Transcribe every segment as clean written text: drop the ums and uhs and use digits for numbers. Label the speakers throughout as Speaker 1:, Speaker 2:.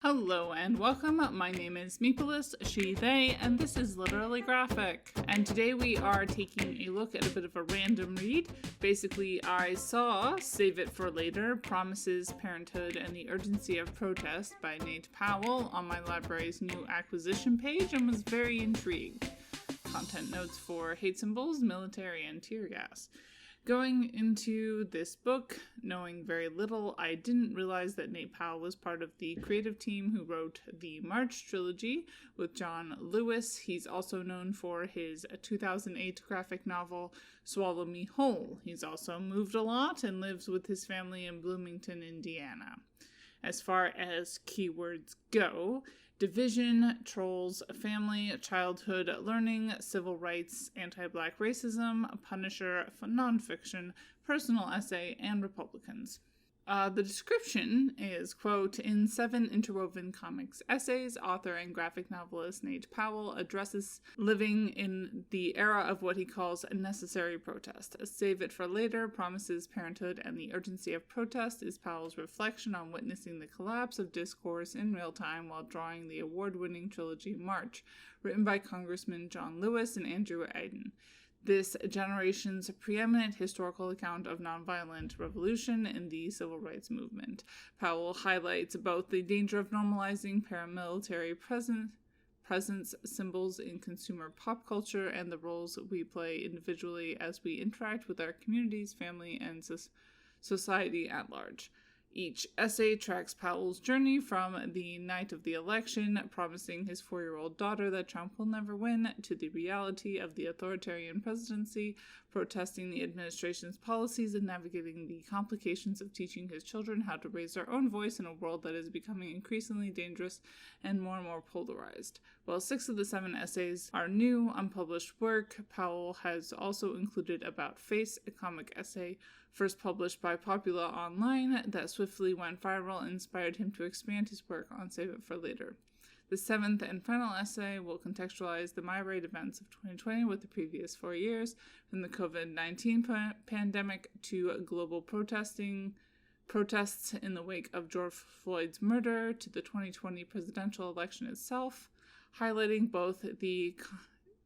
Speaker 1: Hello and welcome. My name is Meepalist, she, they, and this is Literally Graphic. And today we are taking a look at a bit of a random read. Basically, I saw Save It for Later, Promises, Parenthood, and the Urgency of Protest by Nate Powell on my library's new acquisition page and was very intrigued. Content notes for hate symbols, military, and tear gas. Going into this book, knowing very little, I didn't realize that Nate Powell was part of the creative team who wrote the March trilogy with John Lewis. He's also known for his 2008 graphic novel, Swallow Me Whole. He's also moved a lot and lives with his family in Bloomington, Indiana. As far as keywords go, division, trolls, family, childhood, learning, civil rights, anti-black racism, Punisher, nonfiction, personal essay, and Republicans. The description is, quote, in 7 interwoven comics essays, author and graphic novelist Nate Powell addresses living in the era of what he calls necessary protest. Save It for Later, Promises, Parenthood, and the Urgency of Protest is Powell's reflection on witnessing the collapse of discourse in real time while drawing the award-winning trilogy March, written by Congressman John Lewis and Andrew Aydin. This generation's preeminent historical account of nonviolent revolution in the civil rights movement. Powell highlights both the danger of normalizing paramilitary presence symbols in consumer pop culture and the roles we play individually as we interact with our communities, family, and society at large. Each essay tracks Powell's journey from the night of the election, promising his 4-year-old daughter that Trump will never win, to the reality of the authoritarian presidency, protesting the administration's policies, and navigating the complications of teaching his children how to raise their own voice in a world that is becoming increasingly dangerous and more polarized. While 6 of the 7 essays are new, unpublished work, Powell has also included About Face, a comic essay first published by Popula Online that swiftly went viral and inspired him to expand his work on Save It for Later. The 7th and final essay will contextualize the myriad events of 2020 with the previous 4 years, from the COVID-19 pandemic to global protests in the wake of George Floyd's murder to the 2020 presidential election itself, highlighting both the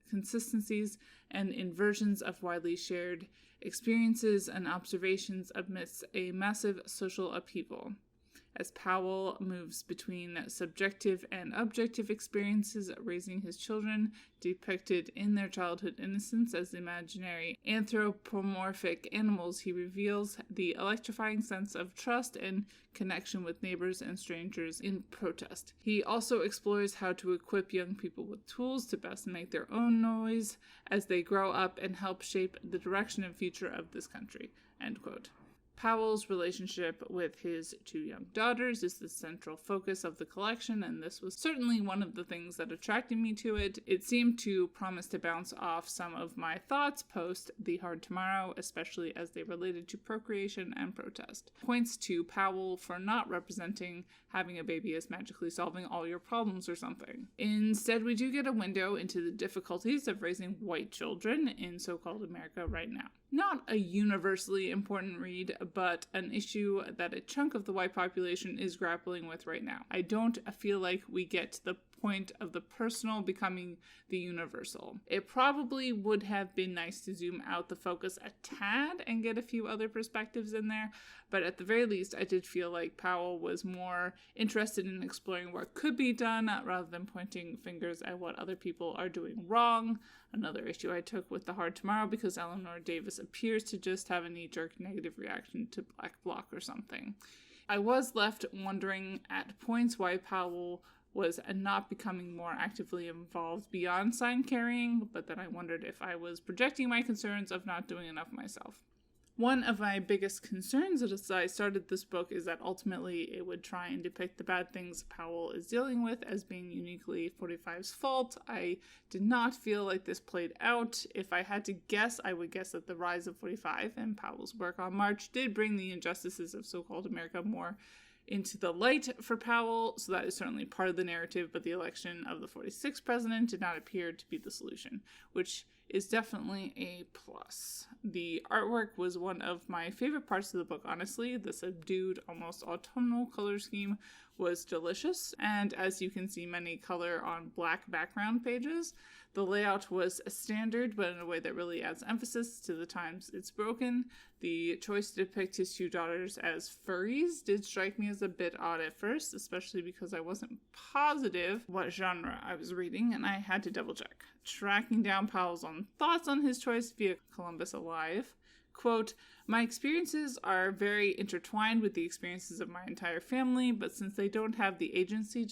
Speaker 1: consistencies and inversions of widely shared experiences and observations amidst a massive social upheaval. As Powell moves between subjective and objective experiences raising his children, depicted in their childhood innocence as imaginary anthropomorphic animals, he reveals the electrifying sense of trust and connection with neighbors and strangers in protest. He also explores how to equip young people with tools to best make their own noise as they grow up and help shape the direction and future of this country. End quote. Powell's relationship with his 2 young daughters is the central focus of the collection, and this was certainly one of the things that attracted me to it. It seemed to promise to bounce off some of my thoughts post The Hard Tomorrow, especially as they related to procreation and protest. Points to Powell for not representing having a baby as magically solving all your problems or something. Instead, we do get a window into the difficulties of raising white children in so-called America right now. Not a universally important read, but an issue that a chunk of the white population is grappling with right now. I don't feel like we get to the point of the personal becoming the universal. It probably would have been nice to zoom out the focus a tad and get a few other perspectives in there, but at the very least, I did feel like Powell was more interested in exploring what could be done rather than pointing fingers at what other people are doing wrong. Another issue I took with The Hard Tomorrow because Eleanor Davis appears to just have a knee-jerk negative reaction to Black Bloc or something. I was left wondering at points why Powell was not becoming more actively involved beyond sign carrying, but then I wondered if I was projecting my concerns of not doing enough myself. One of my biggest concerns as I started this book is that ultimately it would try and depict the bad things Powell is dealing with as being uniquely 45's fault. I did not feel like this played out. If I had to guess, I would guess that the rise of 45 and Powell's work on March did bring the injustices of so-called America more into the light for Powell, so that is certainly part of the narrative, but the election of the 46th president did not appear to be the solution, which is definitely a plus. The artwork was one of my favorite parts of the book, honestly. The subdued, almost autumnal color scheme was delicious, and as you can see, many color on black background pages. The layout was standard, but in a way that really adds emphasis to the times it's broken. The choice to depict his two daughters as furries did strike me as a bit odd at first, especially because I wasn't positive what genre I was reading, and I had to double check. Tracking down Powell's own thoughts on his choice via Columbus Alive. Quote, "My experiences are very intertwined with the experiences of my entire family, but since they don't have the agency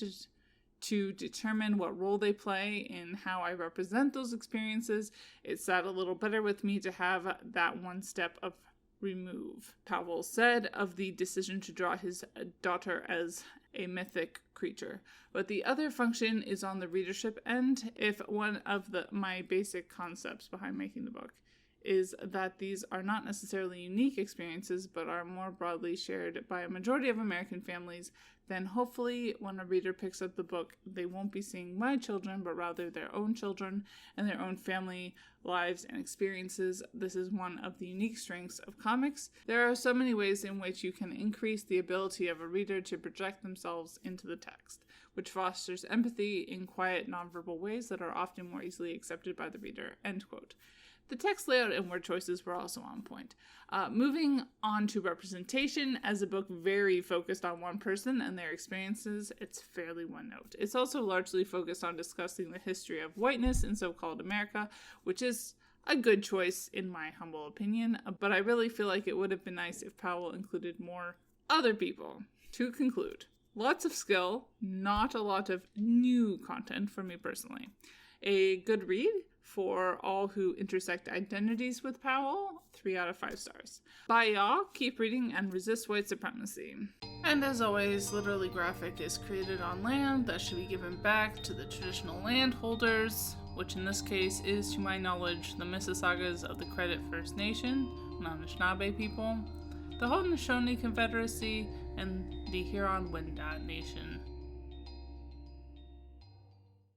Speaker 1: to determine what role they play in how I represent those experiences, it sat a little better with me to have that one step of remove," Powell said of the decision to draw his daughter as a mythic creature. But the other function is on the readership end. If one of my basic concepts behind making the book is that these are not necessarily unique experiences, but are more broadly shared by a majority of American families, then hopefully when a reader picks up the book, they won't be seeing my children, but rather their own children and their own family lives and experiences. This is one of the unique strengths of comics. There are so many ways in which you can increase the ability of a reader to project themselves into the text, which fosters empathy in quiet, nonverbal ways that are often more easily accepted by the reader, end quote. The text layout and word choices were also on point. Moving on to representation, as a book very focused on one person and their experiences, it's fairly one note. It's also largely focused on discussing the history of whiteness in so-called America, which is a good choice in my humble opinion, but I really feel like it would have been nice if Powell included more other people. To conclude, lots of skill, not a lot of new content for me personally. A good read for all who intersect identities with Powell, 3 out of 5 stars. Bye y'all, keep reading and resist white supremacy. And as always, Literally Graphic is created on land that should be given back to the traditional landholders, which in this case is, to my knowledge, the Mississaugas of the Credit First Nation, Anishinaabe people, the Haudenosaunee Confederacy, and the Huron-Wendat Nation.